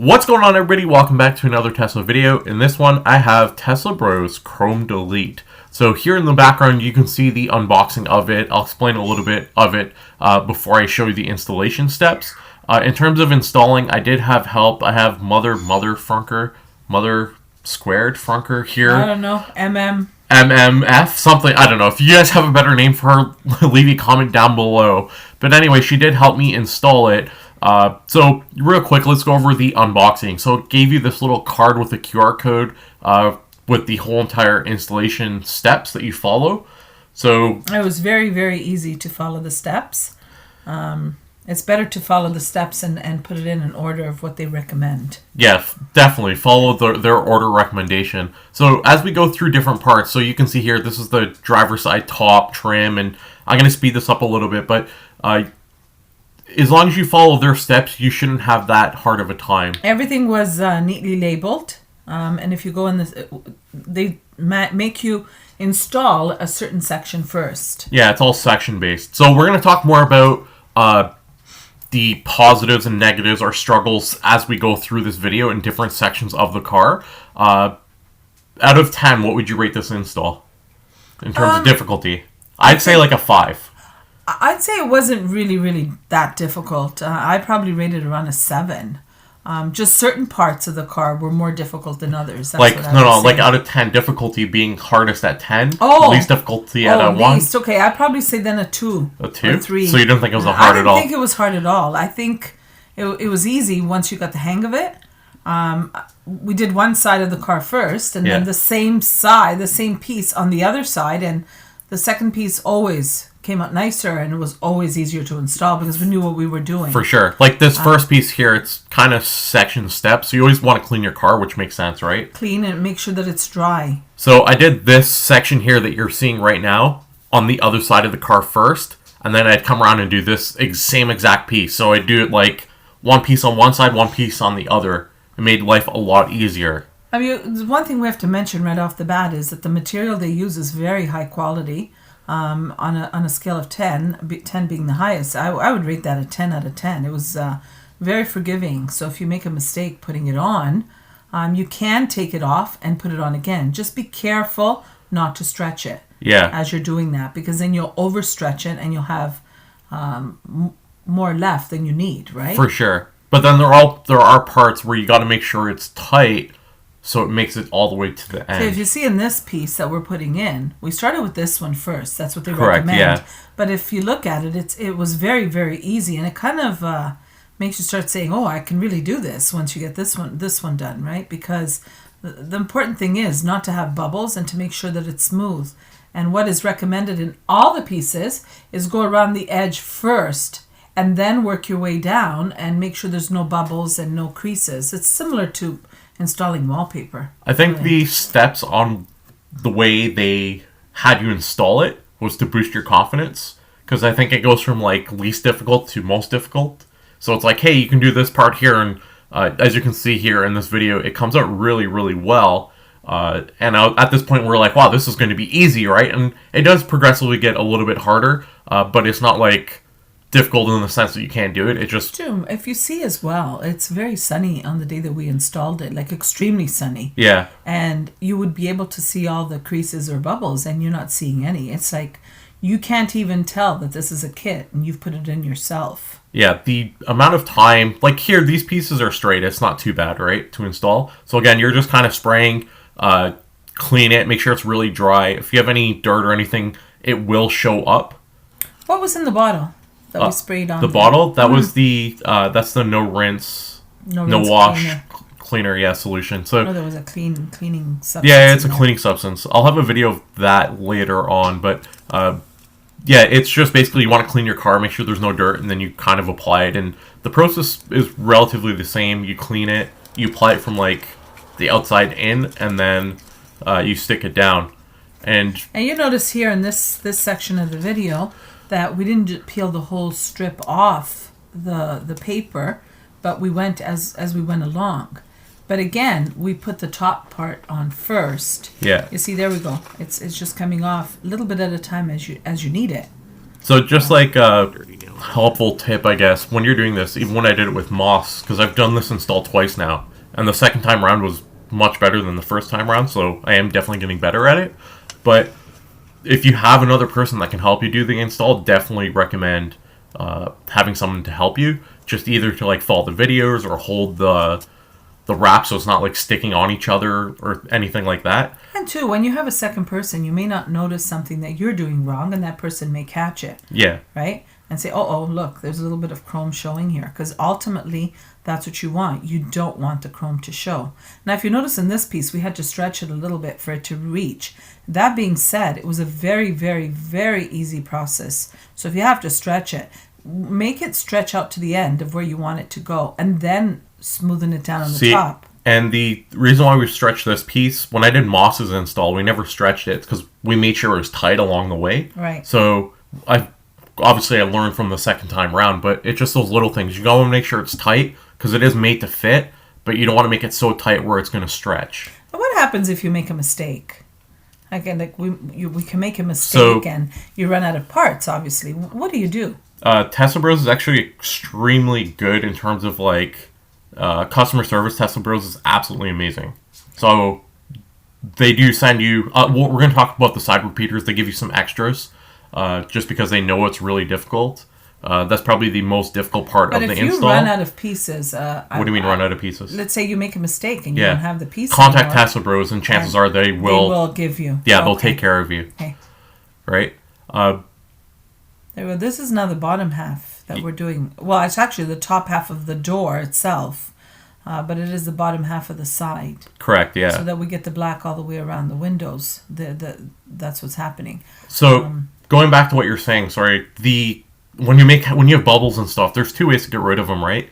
What's going on, everybody? Welcome back to another Tesla video. In this one, I have Tesla Bros Chrome Delete. So here in the background, you can see the unboxing of it. I'll explain a little bit of it before I show you the installation steps. In terms of installing, I did have help. I have MotherFrunker, Mother Squared Frunker here. I don't know, MMF, something, I don't know. If you guys have a better name for her, leave a comment down below. But anyway, she did help me install it. So real quick, let's go over the unboxing. So it gave you this little card with a QR code with the whole entire installation steps that you follow. So it was very, very easy to follow the steps. It's better to follow the steps and put it in an order of what they recommend. Yeah, definitely. Follow their order recommendation. So as we go through different parts, so you can see here, this is the driver's side top trim, and I'm going to speed this up a little bit, but as long as you follow their steps, you shouldn't have that hard of a time. Everything was neatly labeled, and if you go in this, they make you install a certain section first. Yeah, it's all section based. So we're going to talk more about the positives and negatives or struggles as we go through this video in different sections of the car. Out of 10, what would you rate this install in terms of difficulty? I'd say like a 5. I'd say it wasn't really that difficult. I probably rated around a 7. Just certain parts of the car were more difficult than others. That's like, what I would say. like out of 10, difficulty being hardest at 10, least difficulty at a 1. Least. Okay, I'd probably say then a 2. A 2? Or 3. So you didn't think it was hard at all? I didn't think it was hard at all. I think it was easy once you got the hang of it. We did one side of the car first, and then the same piece on the other side, and the second piece always came out nicer, and it was always easier to install because we knew what we were doing. For sure. Like this first piece here, it's kind of section steps, so you always want to clean your car, which makes sense, right? Clean and make sure that it's dry. So I did this section here that you're seeing right now on the other side of the car first, and then I'd come around and do this same exact piece. So I'd do it like one piece on one side, one piece on the other. It made life a lot easier. I mean, one thing we have to mention right off the bat is that the material they use is very high quality. On a scale of 10, 10 being the highest, I would rate that a 10 out of 10. It was very forgiving. So if you make a mistake putting it on, you can take it off and put it on again. Just be careful not to stretch it as you're doing that, because then you'll overstretch it and you'll have more left than you need, right? For sure. But then there are parts where you got to make sure it's tight, so it makes it all the way to the end. So if you see in this piece that we're putting in, we started with this one first. That's what they recommend. Yeah. But if you look at it, it was very, very easy, and it kind of makes you start saying, "Oh, I can really do this." Once you get this one done, right? Because the important thing is not to have bubbles and to make sure that it's smooth. And what is recommended in all the pieces is go around the edge first, and then work your way down and make sure there's no bubbles and no creases. It's similar to installing wallpaper. I think the steps on the way they had you install it was to boost your confidence, because I think it goes from like least difficult to most difficult. So it's like, hey, you can do this part here, and as you can see here in this video, it comes out really well. And at this point we're like, wow, this is going to be easy, right? And it does progressively get a little bit harder, but it's not like difficult in the sense that you can't do it. It just... If you see as well, it's very sunny on the day that we installed it, like extremely sunny. Yeah. And you would be able to see all the creases or bubbles, and you're not seeing any. It's like you can't even tell that this is a kit and you've put it in yourself. Yeah, the amount of time, like here, these pieces are straight. It's not too bad, right, to install. So again, you're just kind of spraying, clean it, make sure it's really dry. If you have any dirt or anything, it will show up. What was in the bottle that we sprayed on? The bottle? That was the, that's the no rinse, no wash cleaner, solution. So there was a cleaning substance. Yeah, it's a cleaning substance. I'll have a video of that later on, but yeah, it's just basically you want to clean your car, make sure there's no dirt, and then you kind of apply it. And the process is relatively the same. You clean it, you apply it from like the outside in, and then you stick it down. And you notice here in this section of the video that we didn't peel the whole strip off the paper, but we went as we went along. But again, we put the top part on first. Yeah. You see, there we go. It's just coming off a little bit at a time as you need it. So just like a helpful tip, I guess, when you're doing this, even when I did it with moss, because I've done this install twice now, and the second time around was much better than the first time around, so I am definitely getting better at it. But if you have another person that can help you do the install, definitely recommend having someone to help you. Just either to like follow the videos or hold the wrap so it's not like sticking on each other or anything like that. And two, when you have a second person, you may not notice something that you're doing wrong, and that person may catch it. Yeah. Right? And say, oh, look, there's a little bit of chrome showing here. Because ultimately, that's what you want. You don't want the chrome to show. Now, if you notice in this piece, we had to stretch it a little bit for it to reach. That being said, it was a very, very, very easy process. So if you have to stretch it, make it stretch out to the end of where you want it to go, and then smoothen it down on the top. And the reason why we stretched this piece, when I did Moss's install, we never stretched it because we made sure it was tight along the way. Right. So I learned from the second time around, but it's just those little things. You gotta make sure it's tight because it is made to fit, but you don't want to make it so tight where it's going to stretch. But what happens if you make a mistake? Again, like we can make a mistake and you run out of parts, obviously. What do you do? Tesla Bros is actually extremely good in terms of like customer service. Tesla Bros is absolutely amazing. So they do send you. We're going to talk about the side repeaters. They give you some extras just because they know it's really difficult. That's probably the most difficult part of the install. But if you run out of pieces... what do you mean run out of pieces? Let's say you make a mistake and you don't have the pieces Contact anymore. Tesla Bros and chances are they will give you. Yeah, they'll take care of you. Okay. Right? This is now the bottom half that we're doing. Well, it's actually the top half of the door itself, but it is the bottom half of the side. Correct, yeah. So that we get the black all the way around the windows. That's what's happening. So, going back to what you're saying, sorry, when you have bubbles and stuff, there's two ways to get rid of them, right?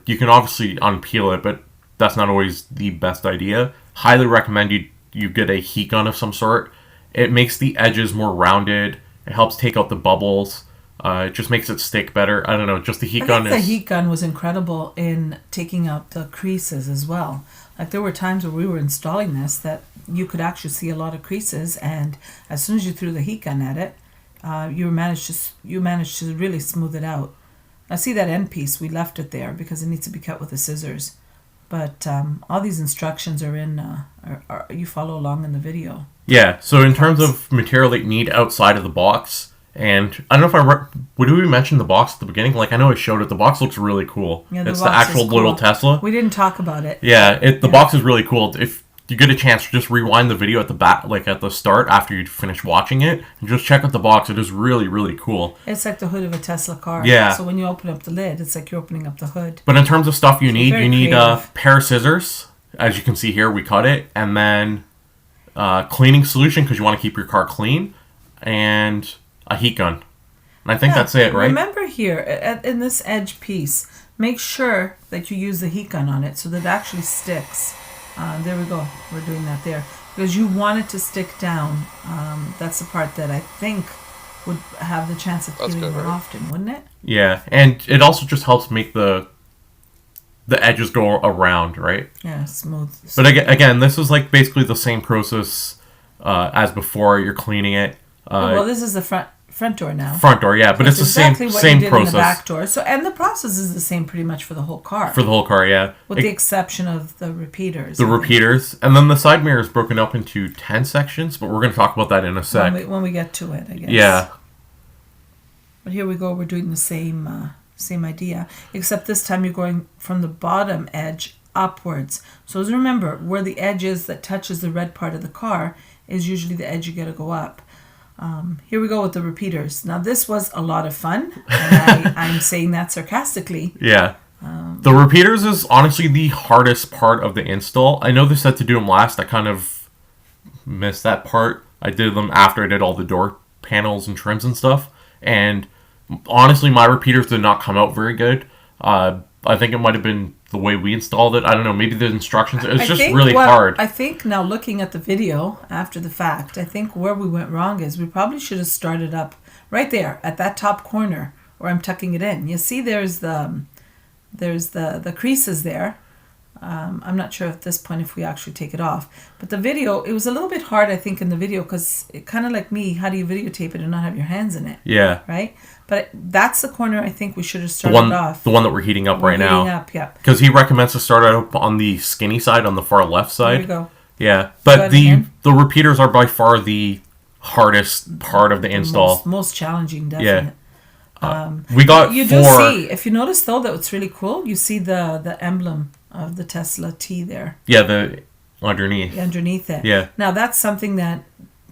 You can obviously unpeel it, but that's not always the best idea. Highly recommend you get a heat gun of some sort. It makes the edges more rounded. It helps take out the bubbles. It just makes it stick better. I don't know, just the heat gun the heat gun was incredible in taking out the creases as well. Like there were times where we were installing this that you could actually see a lot of creases, and as soon as you threw the heat gun at it, you managed to really smooth it out. I see that end piece, we left it there because it needs to be cut with the scissors. But all these instructions are in, you follow along in the video. Yeah, so in terms of material that you need outside of the box, and I don't know if would we mention the box at the beginning? Like I know I showed it. The box looks really cool. Yeah, it's the actual little Tesla. We didn't talk about it. Yeah, the box is really cool. If you get a chance, just rewind the video at the back, like at the start after you finish watching it, and just check out the box. It is really, really cool. It's like the hood of a Tesla car. Yeah. So when you open up the lid, it's like you're opening up the hood. But in terms of stuff you need a pair of scissors. As you can see here, we cut it, and then cleaning solution because you want to keep your car clean, and a heat gun. And I think that's it, right? Remember here, in this edge piece, make sure that you use the heat gun on it so that it actually sticks. There we go. We're doing that there. Because you want it to stick down. That's the part that I think would have the chance of peeling more often, wouldn't it? Yeah, and it also just helps make the edges go around, right? Yeah, smooth. But again, this is like basically the same process as before. You're cleaning it. Well, this is the front door now. Front door, yeah, but it's exactly the same process. In the back door. So, and the process is the same pretty much for the whole car. For the whole car, yeah. With the exception of the repeaters. The repeaters, and then the side mirror is broken up into 10 sections, but we're going to talk about that in a sec. When we get to it, I guess. Yeah. But here we go. We're doing the same idea, except this time you're going from the bottom edge upwards. So as remember, where the edge is that touches the red part of the car is usually the edge you got to go up. Here we go with the repeaters. Now this was a lot of fun, and I'm saying that sarcastically. Yeah. The repeaters is honestly the hardest part of the install. I know they said to do them last. I kind of missed that part. I did them after I did all the door panels and trims and stuff. And honestly, my repeaters did not come out very good. I think it might have been the way we installed it. I don't know. Maybe the instructions. It's just really hard. I think now looking at the video after the fact, I think where we went wrong is we probably should have started up right there at that top corner where I'm tucking it in. You see there's the creases there. I'm not sure at this point if we actually take it off. But the video, it was a little bit hard, I think, in the video because it kind of like me, how do you videotape it and not have your hands in it? Yeah. Right? But that's the corner I think we should have started off. The one that we're heating up right now. Heating up, yeah. Because he recommends to start out on the skinny side, on the far left side. There you go. Yeah. But the repeaters are by far the hardest part of the install. Most challenging, definitely. Yeah. We got you 4. do see, if you notice though, that it's really cool. You see the emblem of the Tesla T there. Yeah, the underneath. Underneath it. Yeah. Now that's something that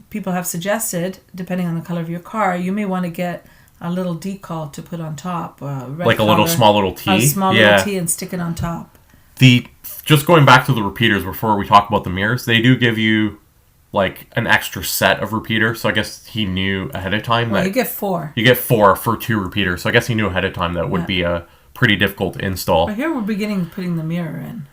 people have suggested, depending on the color of your car, you may want to get a little decal to put on top. Like a small little T. A small little T and stick it on top. Just going back to the repeaters before we talk about the mirrors, they do give you like an extra set of repeaters, so I guess he knew ahead of time that you get 4. You get 4 for 2 repeaters, so I guess he knew ahead of time that would be a pretty difficult install. But here we're beginning putting the mirror in.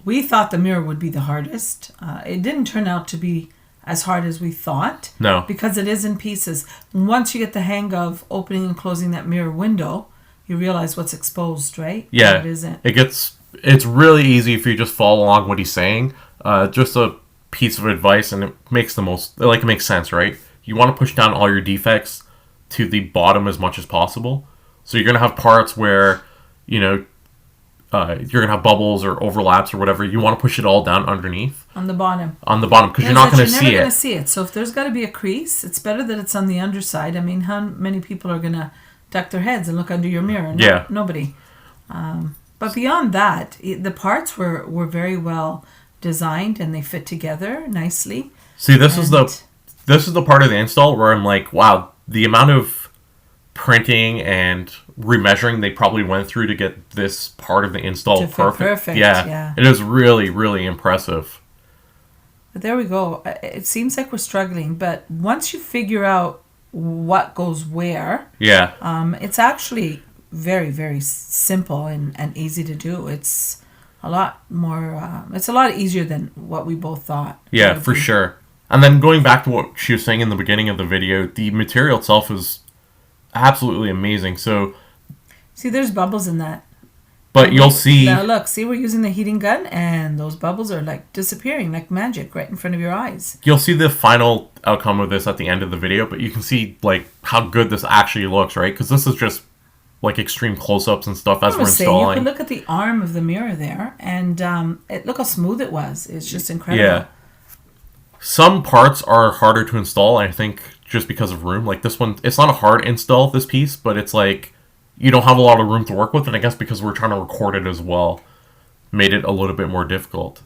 We thought the mirror would be the hardest. It didn't turn out to be as hard as we thought. No. Because it is in pieces. Once you get the hang of opening and closing that mirror window, you realize what's exposed, right? Yeah. It isn't. It's really easy if you just follow along what he's saying. Just a piece of advice, and it makes it makes sense, right? You want to push down all your defects to the bottom as much as possible. So you're going to have parts where, you're going to have bubbles or overlaps or whatever. You want to push it all down underneath. On the bottom. Because you're not going to see it. You're never going to see it. So if there's got to be a crease, it's better that it's on the underside. I mean, how many people are going to duck their heads and look under your mirror? Yeah. Nobody. But beyond that, the parts were very well designed and they fit together nicely. See, this is the part of the install where I'm like, wow, the amount of printing and remeasuring they probably went through to get this part of the install perfect. Yeah. It is really, really impressive. But there we go. It seems like we're struggling, but once you figure out what goes where, it's actually very, very simple and easy to do. It's a lot more, it's a lot easier than what we both thought. Yeah, for sure. And then going back to what she was saying in the beginning of the video, the material itself is absolutely amazing. So, see, there's bubbles in that. But you'll see... Now look, see, we're using the heating gun, and those bubbles are like disappearing like magic right in front of your eyes. You'll see the final outcome of this at the end of the video, but you can see like how good this actually looks, right? Because this is just like extreme close-ups and stuff as we're installing. You can look at the arm of the mirror there, and look how smooth it was. It's just incredible. Yeah. Some parts are harder to install, I think, just because of room. Like this one, it's not a hard install, this piece, but it's like you don't have a lot of room to work with, and I guess because we're trying to record it as well, made it a little bit more difficult.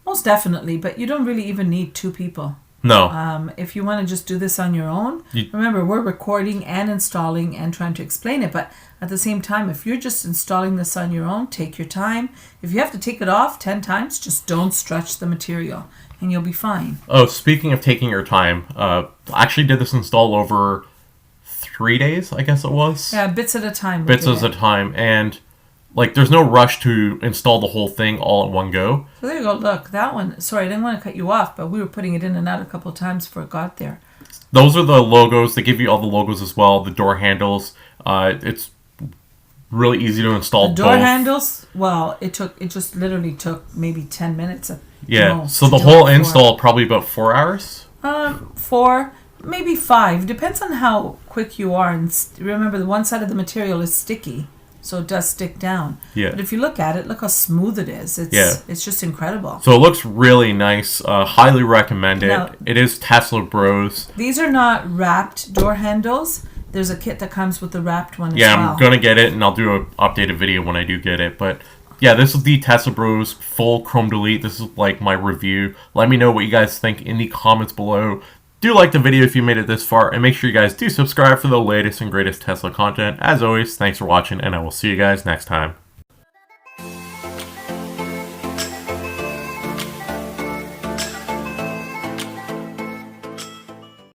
Most definitely, but you don't really even need 2 people. No. If you want to just do this on your own, remember, we're recording and installing and trying to explain it, but at the same time, if you're just installing this on your own, take your time. If you have to take it off 10 times, just don't stretch the material, and you'll be fine. Oh, speaking of taking your time, I actually did this install over 3 days, I guess it was. Yeah, bits at a time. Bits at a time, and like there's no rush to install the whole thing all at one go. So there you go. Look, that one. Sorry, I didn't want to cut you off, but we were putting it in and out a couple of times before it got there. Those are the logos. They give you all the logos as well. The door handles. It's really easy to install. The door handles. Well, it just literally took maybe 10 minutes. So the whole install probably about 4 hours. 4, maybe 5. Depends on how quick you are. And remember, the one side of the material is sticky. So it does stick down. Yeah. But if you look at it, look how smooth it is. It's just incredible. So it looks really nice. Highly recommend it. Now, it is Tesla Bros. These are not wrapped door handles. There's a kit that comes with the wrapped one as well. Yeah, I'm going to get it, and I'll do an updated video when I do get it. But yeah, this is the Tesla Bros full chrome delete. This is like my review. Let me know what you guys think in the comments below. Do like the video if you made it this far, and make sure you guys do subscribe for the latest and greatest Tesla content. As always, thanks for watching, and I will see you guys next time.